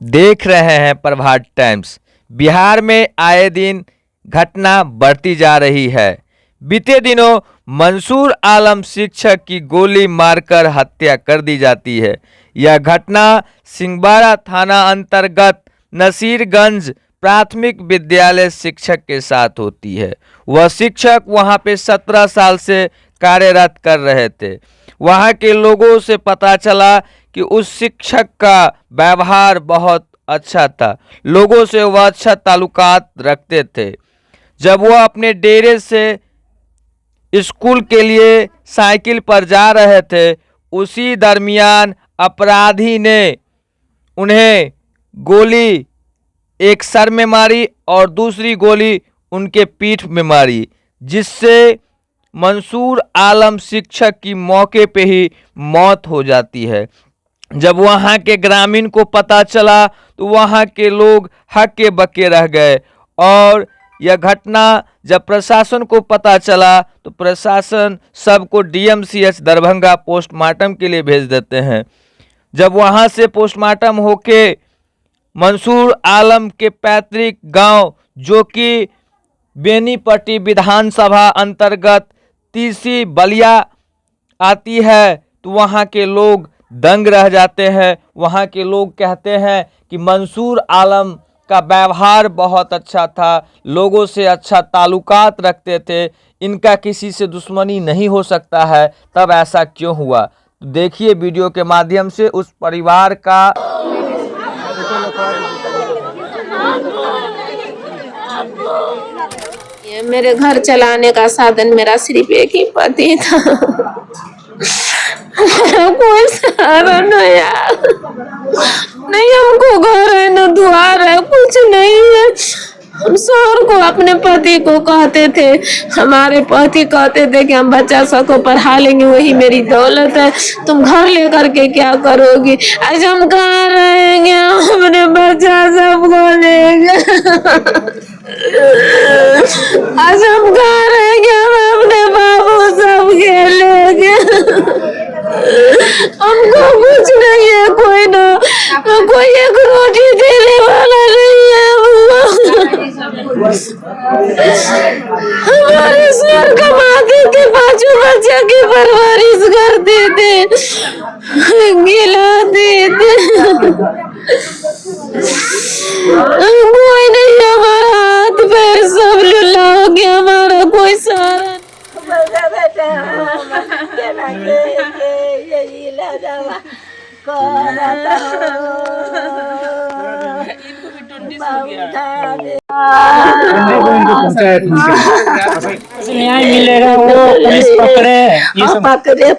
देख रहे हैं प्रभात टाइम्स। बिहार में आए दिन घटना बढ़ती जा रही है। बीते दिनों मंसूर आलम शिक्षक की गोली मारकर हत्या कर दी जाती है। यह घटना सिंहबाड़ा थाना अंतर्गत नसीरगंज प्राथमिक विद्यालय शिक्षक के साथ होती है। वह शिक्षक वहां पे 17 साल से कार्यरत कर रहे थे। वहां के लोगों से पता चला कि उस शिक्षक का व्यवहार बहुत अच्छा था। लोगों से वह अच्छा ताल्लुकात रखते थे। जब वह अपने डेरे से स्कूल के लिए साइकिल पर जा रहे थे, उसी दरमियान अपराधी ने उन्हें गोली एक सर में मारी और दूसरी गोली उनके पीठ में मारी, जिससे मंसूर आलम शिक्षक की मौके पे ही मौत हो जाती है। जब वहां के ग्रामीण को पता चला तो वहां के लोग हक्के बक्के रह गए और यह घटना जब प्रशासन को पता चला तो प्रशासन सबको डीएमसीएच दरभंगा पोस्टमार्टम के लिए भेज देते हैं। जब वहां से पोस्टमार्टम होके मंसूर आलम के पैतृक गांव जो कि बेनीपट्टी विधानसभा अंतर्गत तीसी बलिया आती है, तो वहां के लोग दंग रह जाते हैं। वहां के लोग कहते हैं कि मंसूर आलम का व्यवहार बहुत अच्छा था, लोगों से अच्छा ताल्लुकात रखते थे, इनका किसी से दुश्मनी नहीं हो सकता है, तब ऐसा क्यों हुआ। तो देखिए वीडियो के माध्यम से उस परिवार का। मेरे घर चलाने का साधन मेरा सिर्फ एक ही पति था। कोई सहारा नहीं है, नहीं हमको घर है न द्वार है, कुछ नहीं है। हम शौहर को अपने पति को कहते थे, हमारे पति कहते थे कि हम बच्चा सबको पढ़ा लेंगे, वही मेरी दौलत है, तुम घर लेकर के क्या करोगी। आज हम कहाँ रहेंगे, अपने बच्चा सबको लेंगे। आज हम कहाँ रहेंगे, हम अपने बाबू सब के लेंगे। हमको कुछ नहीं है, कोई ना कोई एक रोटी देने वाला नहीं है। हमारे सर कमाते थे, 5 बच्चे की परवरिश करते थे, खिलाते थे। कोई नहीं, हमारा हाथ पैर सब लुल्ला हो गया, हमारा कोई सहारा। न्याय मिलेगा, वो पुलिस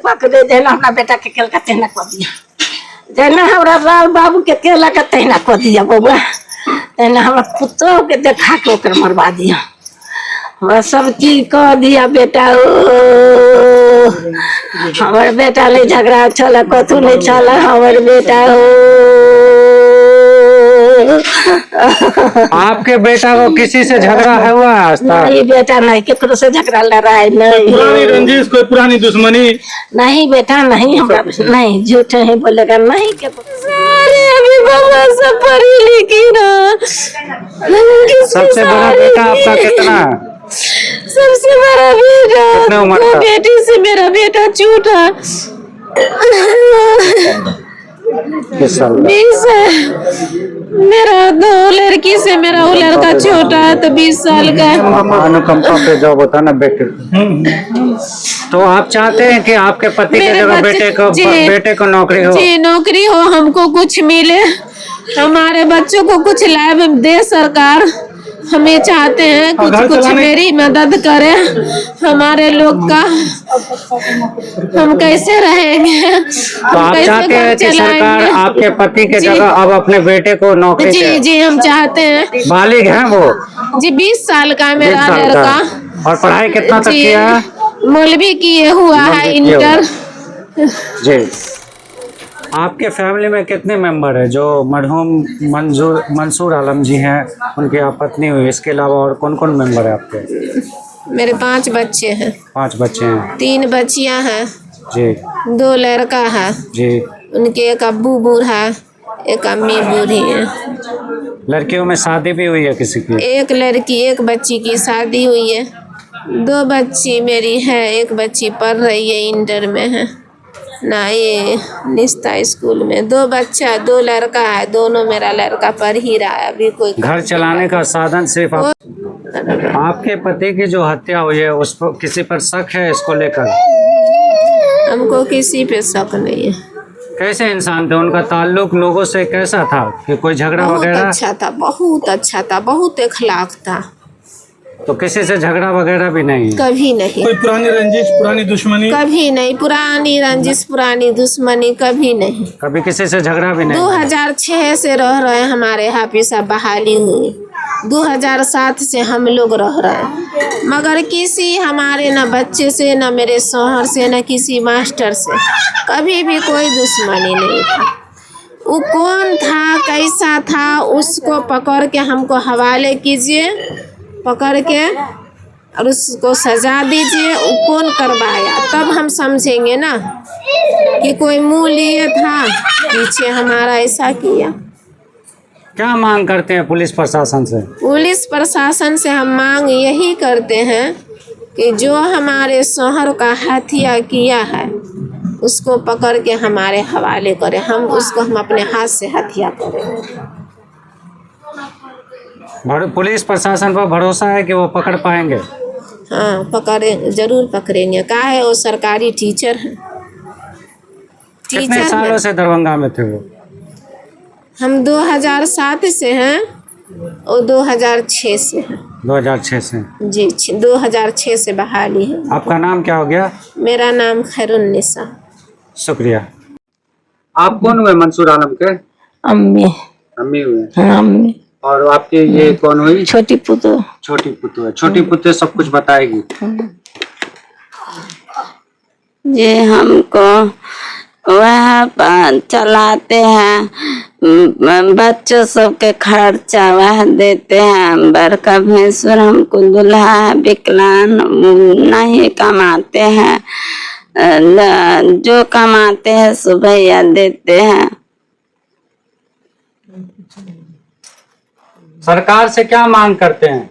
पकड़े देना अपना बेटा के केल का तेना को दिया, देना हमरा राव बाबू के केला का तेना को दिया, बउआ तेना हमरा पुत्र के देखा के ओकर मरवा दिया, हमरा सब चीज कह दिया। बेटा हमारे बेटा ले झगड़ा चला, कथू नहीं चला, हमारे बेटा आपके बेटा को किसी से झगड़ा है हुआ? नहीं बेटा, नहीं केकरो से झगड़ा लड़ाई नहीं, पुरानी रंजिश, कोई पुरानी दुश्मनी नहीं बेटा, नहीं हमरा नहीं, झूठ नहीं बोलेगा, नहीं के सारे अभी बाबा सब पढ़ी लिखी ना। सबसे बड़ा बेटा आपका कितना? सबसे बड़ा बेटा, वो बेटी से मेरा बेटा छोटा 20 है। मेरा 2 लड़की से मेरा वो लड़का छोटा है, तो 20 साल का है। अनुकंपा पे जॉब होता है ना बेटे। तो आप चाहते हैं कि आपके पति के जगह बेटे को नौकरी हो? जी नौकरी हो, हमको कुछ मिले, हमारे बच्चों को कुछ लाभ दे सरकार। हम ये चाहते हैं कुछ मेरी मदद करे, हमारे लोग का हम कैसे रहेंगे। तो आप चाहते हैं कि सरकार आपके पति के जगह अब अपने बेटे को नौकरी दे? जी हम चाहते हैं। बालिग है वो? जी 20 साल का है मेरा लड़का। और पढ़ाई कितना तक किया है? मौलवी किए हुआ है, इंटर। जी आपके फैमिली में कितने मेंबर है? जो मरहूम मंसूर आलम जी हैं, उनकी आप पत्नी हुई, इसके अलावा और कौन कौन मेंबर है आपके? मेरे 5 बच्चे हैं। 5 बच्चे हैं? 3 बच्चियां हैं जी। 2 लड़का है जी। उनके एक अब्बू बूढ़ा है, एक अम्मी बूढ़ी है। लड़कियों में शादी भी हुई है किसी की? एक लड़की एक बच्ची की शादी हुई है। 2 बच्ची मेरी है, एक बच्ची पढ़ रही है, इंटर में है ना, ये निस्ता स्कूल में। 2 बच्चा 2 लड़का है, दोनों मेरा लड़का पढ़ ही रहा है अभी। कोई घर चलाने का साधन सिर्फ आपके पति की जो हत्या हुई है उस पर किसी पर शक है इसको लेकर? हमको किसी पे शक नहीं है। कैसे इंसान थे, उनका ताल्लुक लोगों से कैसा था, कि कोई झगड़ा बहुत वगैरह? अच्छा था, बहुत अच्छा था, बहुत अखलाक था। तो किसी से झगड़ा वगैरह भी नहीं? कभी नहीं। कोई पुरानी रंजिश, पुरानी दुश्मनी? कभी नहीं, पुरानी रंजिश पुरानी दुश्मनी कभी नहीं। कभी किसी से झगड़ा भी नहीं? 2006 से रह रहे हैं, हमारे यहाँ पे सब बहाली हुई। 2007 से हम लोग रह रहे हैं, मगर किसी हमारे न बच्चे से, न मेरे शौहर से, न किसी मास्टर से कभी भी कोई दुश्मनी नहीं था। वो कौन था, कैसा था, उसको पकड़ के हमको हवाले कीजिए, पकड़ के और उसको सजा दीजिए। वो कौन करवाया, तब हम समझेंगे ना कि कोई मुँह लिए था पीछे हमारा ऐसा किया। क्या मांग करते हैं पुलिस प्रशासन से? पुलिस प्रशासन से हम मांग यही करते हैं कि जो हमारे शौहर का हत्या किया है उसको पकड़ के हमारे हवाले करें, हम उसको हम अपने हाथ से हत्या करें। पुलिस प्रशासन पर भरोसा है कि वो पकड़ पाएंगे? हाँ, पकड़े, जरूर पकड़ेंगे। का है, वो सरकारी टीचर है। कितने सालों से दरभंगा में थे वो? हम 2007 से हैं और 2006 से हैं। 2006 से? जी, 2006 से बहाली है। आपका नाम क्या हो गया? मेरा नाम खैरुन्निसा। शुक्रिया। आप कौन हुए मंसूर आलम के? अम्मी। अम्मी हुए? हाँ, अम्मी। और आपके ये कौन हुई? छोटी पुतू। छोटी पुतू है। छोटी पुतू सब कुछ बताएगी। ये हमको वह चलाते हैं, बच्चों सबके खर्चा वह देते हैं। बड़का भैंसुर हमको दूल्हा है, विकलांग, नहीं कमाते हैं। जो कमाते हैं सो भैया देते हैं। सरकार से क्या मांग करते हैं?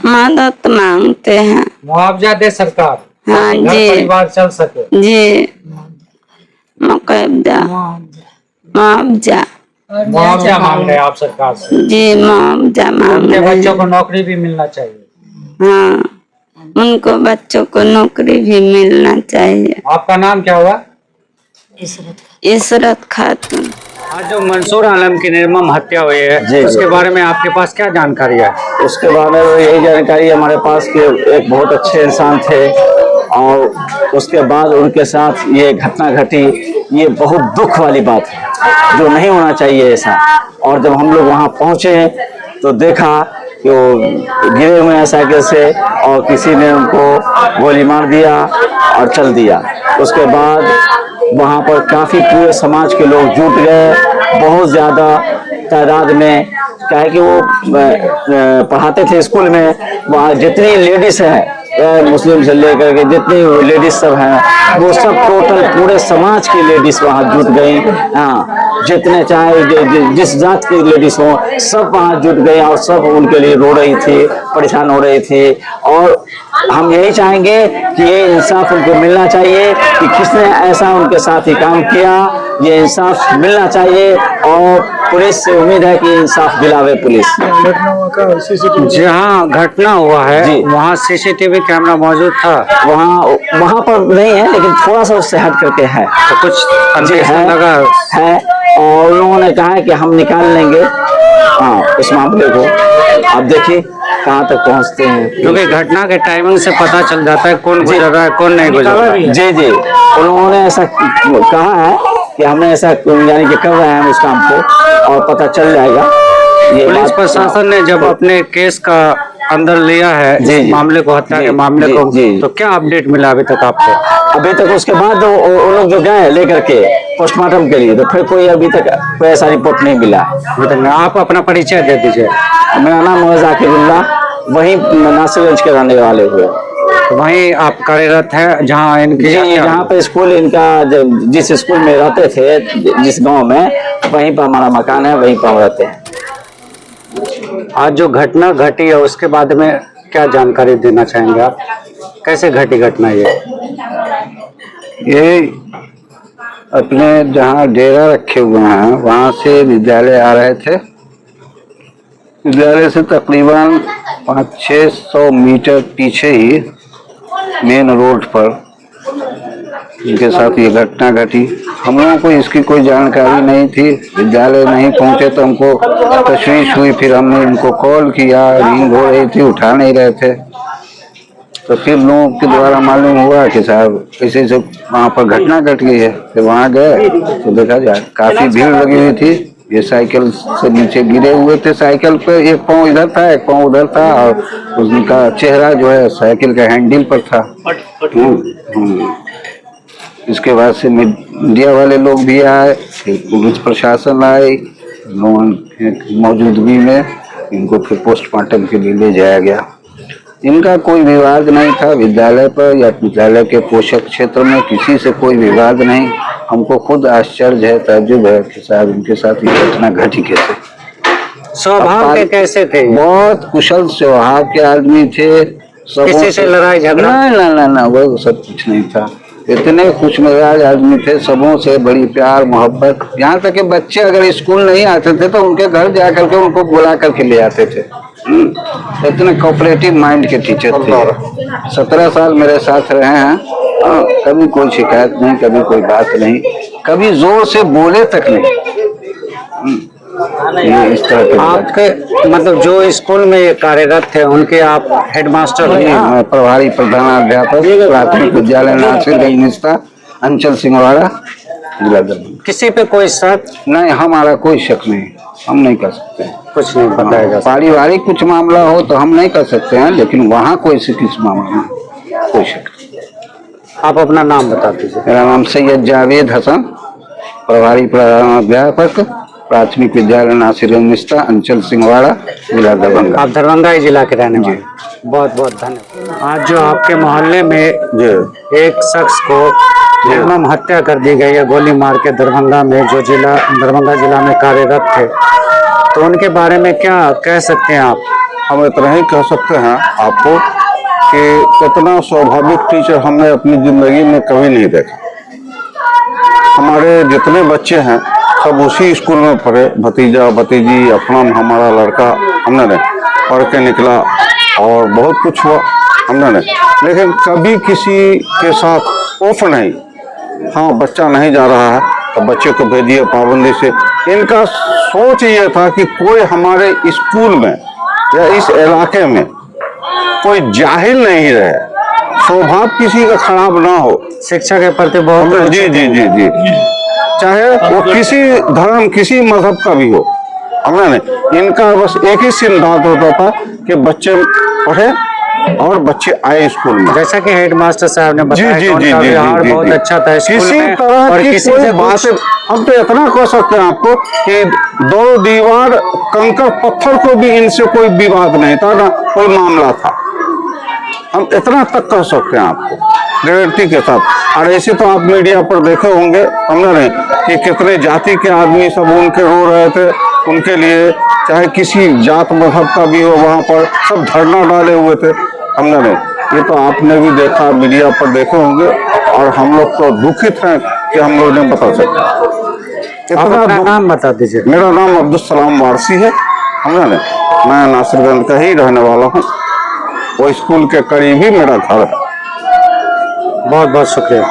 मदद मांगते हैं। मुआवजा दे सरकार? हाँ घर जी। परिवार चल सके? जी, मुआवजा मुआवजा मांग रहे हैं आप सरकार से? जी, मुआवजा मांग उनके रहे हैं। बच्चों को नौकरी भी मिलना चाहिए? हाँ, उनको बच्चों को नौकरी भी मिलना चाहिए। आपका नाम क्या हुआ? इसरत खातून। आज जो मंसूर आलम की निर्मम हत्या हुई है उसके बारे में आपके पास क्या जानकारी है? उसके बारे में यही जानकारी हमारे पास कि एक बहुत अच्छे इंसान थे और उसके बाद उनके साथ ये घटना घटी। ये बहुत दुख वाली बात है, जो नहीं होना चाहिए ऐसा। और जब हम लोग वहाँ पहुँचे तो देखा कि वो गिरे हुए हैं साइकिल से और किसी ने उनको गोली मार दिया और चल दिया। उसके बाद वहाँ पर काफ़ी पूरे समाज के लोग जुट गए, बहुत ज़्यादा तादाद में। क्या है कि वो पढ़ाते थे स्कूल में, वहाँ जितनी लेडीज हैं, मुस्लिम से लेकर के जितनी लेडीज सब हैं, वो सब टोटल पूरे समाज की लेडीज वहाँ जुट गई। हाँ, जितने चाहे जिस जात की लेडीज हो सब वहाँ जुट गए और सब उनके लिए रो रही थी, परेशान हो रही थी। और हम यही चाहेंगे कि ये इंसाफ उनको मिलना चाहिए कि किसने ऐसा उनके साथ ही काम किया। ये इंसाफ मिलना चाहिए और पुलिस से उम्मीद है कि इंसाफ दिलावे पुलिस। जहाँ घटना हुआ है जी। वहाँ सीसीटीवी कैमरा मौजूद था? वहाँ पर नहीं है, लेकिन थोड़ा सा उससे हट करके है। तो कुछ जी अंदेशा है, लगा है और उन्होंने ने कहा है कि हम निकाल लेंगे हाँ इस मामले को। आप देखिए कहाँ तक पहुँचते हैं, क्योंकि घटना के टाइमिंग से पता चल जाता है कौन गुजर रहा है कौन नहीं गुजर रहा है। जी जी, उन्होंने ऐसा कहा है कि हमने ऐसा यानी कि कर रहे हैं उस काम को और पता चल जाएगा। ये पुलिस बात- प्रशासन ने जब अपने केस का अंदर लिया है जी, इस जी। मामले को, हत्या जी, के मामले जी, को, जी। तो क्या अपडेट मिला अभी तक आपको? अभी तक उसके बाद वो लोग जो गए लेकर के पोस्टमार्टम के लिए, तो फिर कोई अभी तक कोई ऐसा रिपोर्ट नहीं मिला। अभी तक नहीं। आप अपना परिचय दे दीजिए। मेरा नाम मोहम्मद जाकिरुल्लाह, वहीं नासिरगंज के रहने वाले हुए। तो वहीं आप कार्यरत हैं जहाँ इनकी जी, जहाँ पे स्कूल इनका जिस स्कूल में रहते थे, जिस गांव में, वहीं पर हमारा मकान है, वहीं पर हम रहते हैं। आज जो घटना घटी है उसके बारे में क्या जानकारी देना चाहेंगे आप? कैसे घटी घटना ये अपने जहाँ डेरा रखे हुए हैं वहाँ से विद्यालय आ रहे थे। विद्यालय से तकरीबन 500-600 मीटर पीछे ही मेन रोड पर इनके साथ ये घटना घटी। हम लोगों को इसकी कोई जानकारी नहीं थी, विद्यालय नहीं पहुंचे तो हमको तशवीश हुई। फिर हमने इनको कॉल किया, रिंग हो रही थी, उठा नहीं रहे थे। तो फिर लोगों के द्वारा मालूम हुआ कि साहब ऐसे ऐसे वहाँ पर घटना घट गई है। फिर वहाँ गए तो देखा जाए काफी भीड़ लगी हुई थी। ये साइकिल से नीचे गिरे हुए थे, साइकिल पे एक पाँव इधर था एक पाँव उधर था, और उनका चेहरा जो है साइकिल का हैंडल पर था। इसके बाद से मीडिया वाले लोग भी आए, फिर पुलिस प्रशासन आए, लोगों की मौजूदगी में इनको फिर पोस्टमार्टम के लिए ले जाया गया। इनका कोई विवाद नहीं था विद्यालय पर या विद्यालय के पोषक क्षेत्र में, किसी से कोई विवाद नहीं। हमको खुद आश्चर्य है, ताज्जुब है कि साहब इनके साथ ये घटना घटी कैसे। स्वभाव के कैसे थे? बहुत कुशल स्वभाव के आदमी थे। किसी से लड़ाई झगड़ा? ना, वो सब कुछ नहीं था। इतने खुशमिजाज आदमी थे, सबों से बड़ी प्यार मोहब्बत। यहाँ तक कि बच्चे अगर स्कूल नहीं आते थे तो उनके घर जा करके उनको बुला करके ले आते थे। इतने कोऑपरेटिव माइंड के टीचर थे। 17 साल मेरे साथ रहे हैं। कभी कोई शिकायत नहीं, कभी कोई बात नहीं, कभी जोर से बोले तक नहीं। ये इस तरह के आपके मतलब जो स्कूल में ये कार्यरत थे उनके आप हेडमास्टर हैं? प्रभारी प्रधानाध्यापक प्राथमिक विद्यालय नासिरगंज निस्ता, अंचल सिंहवाड़ा, जिला दरभंगा। किसी पे कोई शक नहीं, हमारा कोई शक नहीं, हम नहीं कर सकते। कुछ नहीं बताएगा? पारिवारिक कुछ मामला हो तो हम नहीं कर सकते हैं, लेकिन वहाँ कोई से किस मामले में कोई शक नहीं। आप अपना नाम बता दीजिए। मेरा नाम सैयद जावेद हसन, प्रभारी प्रधानाध्यापक प्राथमिक विद्यालय नासिरगंज निस्ता, अंचल सिंहवाड़ा, जिला दरभंगा। आप दरभंगा ही जिला के रहने वाले? बहुत बहुत धन्यवाद। आज जो आपके मोहल्ले में एक शख्स को निर्मम हत्या कर दी गई है गोली मार के, दरभंगा में, जो दरभंगा जिला में कार्यरत थे, तो उनके बारे में क्या कह सकते हैं आप? हम इतना ही कह सकते हैं आपको कि इतना स्वाभाविक टीचर हमने अपनी जिंदगी में कभी नहीं देखा। हमारे जितने बच्चे हैं सब उसी स्कूल में पढ़े, भतीजा भतीजी अपना हमारा लड़का हमने पढ़ के निकला और बहुत कुछ हुआ हमने, लेकिन कभी किसी के साथ ऑफ नहीं। हाँ, बच्चा नहीं जा रहा है तो बच्चे को भेजिए पाबंदी से। इनका सोच ये था कि कोई हमारे स्कूल में या इस इलाके में कोई जाहिल नहीं रहे, स्वभाव किसी का खराब ना हो, शिक्षा के प्रति बहुत जी, चाहे वो किसी धर्म किसी मजहब का भी हो। हमने इनका बस एक ही सिद्धांत होता था कि बच्चे पढ़े और बच्चे आए स्कूल में। जैसा कि हेडमास्टर साहब ने बताया जी, उनका व्यवहार बहुत अच्छा था स्कूल किसी में, तरह और की किसी कोई से बात। हम तो इतना कह सकते हैं आपको कि 2 दीवार कंकर पत्थर को भी इनसे कोई विवाद नहीं था, ना कोई मामला था। हम इतना तक कह सकते हैं आपको गारंटी के साथ। और ऐसे तो आप मीडिया पर देखे होंगे हमने कि कितने जाति के आदमी सब उनके रो रहे थे, उनके लिए चाहे किसी जात मजहब का भी हो, वहाँ पर सब धरना डाले हुए थे हमने। ये तो आपने भी देखा, मीडिया पर देखे होंगे, और हम लोग तो दुखित हैं कि हम लोग नहीं बता सकते। अपना नाम बता दीजिए। मेरा नाम अब्दुल सलाम वारसी है हमने, मैं नासिरगंज का ही रहने वाला हूँ। वो स्कूल के करीब ही मेरा घर है। बहुत बहुत शुक्रिया।